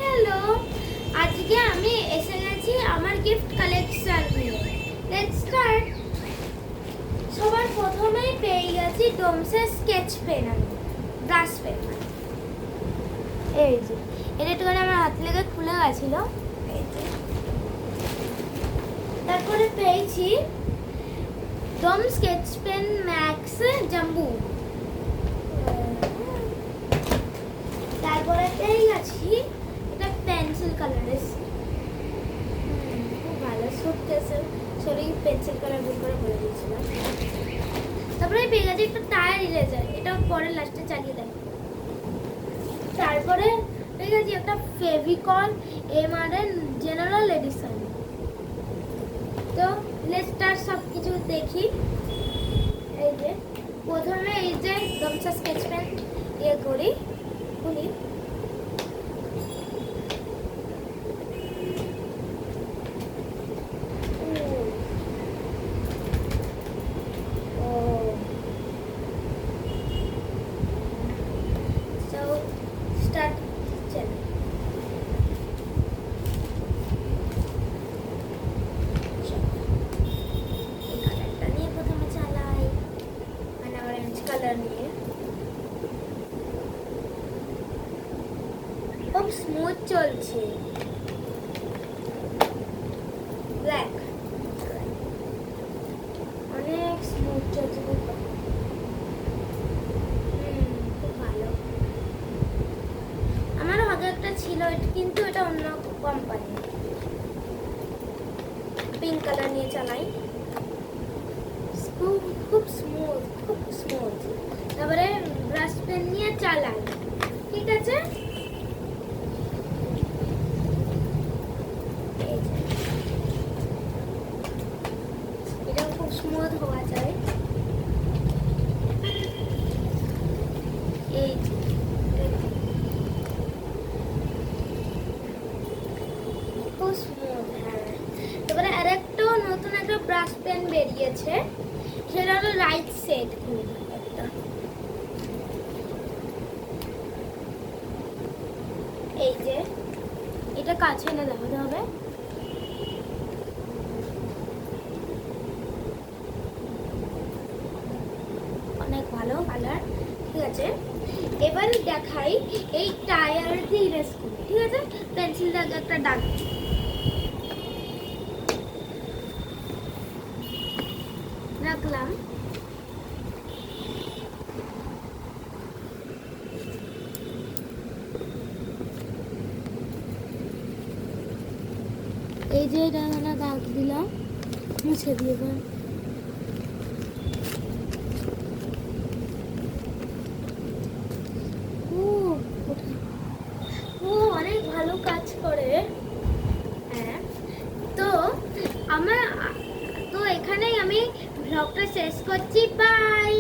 Hello, আজকে আমি এসে গেছি আমার গিফট কালেকশন নিয়ে। Let's start. সবার প্রথমেই পেয়ে গেছি ডোমসের স্কেচ পেন, আমি ব্রাশ পেন। এই যে এটা একটুখানি আমার হাত লেগে খুলে গেছিল। এই যে তারপরে পেয়েছি ডোম স্কেচ পেন ম্যাক্স জাম্বু। তারপরে পেয়ে গেছি এটা পেন্সিল কালারের, খুব ভালো সুটকেসে শরীর পেন্সিল কালার বুক করে বলে দিয়েছিলাম। তারপরে পেয়ে গেছি একটা টায়ার ইরেজার, এটা পরে লাস্টে চালিয়ে দেয়। তারপরে পেয়ে গেছি একটা ফেভিকল এমআরএন জেনারেল এডিশন। তো লেটস স্টার্ট, সব কিছু দেখি। এই যে প্রথমে এই যে ডোমসা স্কেচ পেন ইয়ে করি, খুলি। স্টার্ট চল। এই কালারটা নিয়ে প্রথমে চালাই, মানে অরেঞ্জ কালার নিয়ে। খুব স্মুথ চলছে। ব্ল্যাক অনেক স্মুথ চলছে, খুব ভালো। আমারও আগে একটা ছিল, কিন্তু এটা অন্য কোম্পানি। পিঙ্ক কালার নিয়ে চালাই, খুব স্মুথ, খুব স্মুথ। তারপরে ব্রাশ পেন নিয়ে চালাই, ঠিক আছে। এটা খুব স্মুথ হওয়া যায়। এই খুব স্মুথ। হ্যাঁ, তারপরে আরেকটা নতুন একটা ব্রাশ পেন বেরিয়েছে, সেটা হলো রাইট সেট একটা। এই যে এটা কাছে এনে দেখাতে হবে। অনেক ভালো কালার, ঠিক আছে। এবার দেখাই এই টায়ার দিয়ে ইরেজ করি, ঠিক আছে। পেন্সিল দিয়ে একটা দাগ রাখলাম। এই যে এটা দাগ দিলাম, মুছে দিয়ে দেব। অনেক ভালো কাজ করে। হ্যাঁ, তো এখানেই আমি ব্লগটা শেষ করছি। বাই।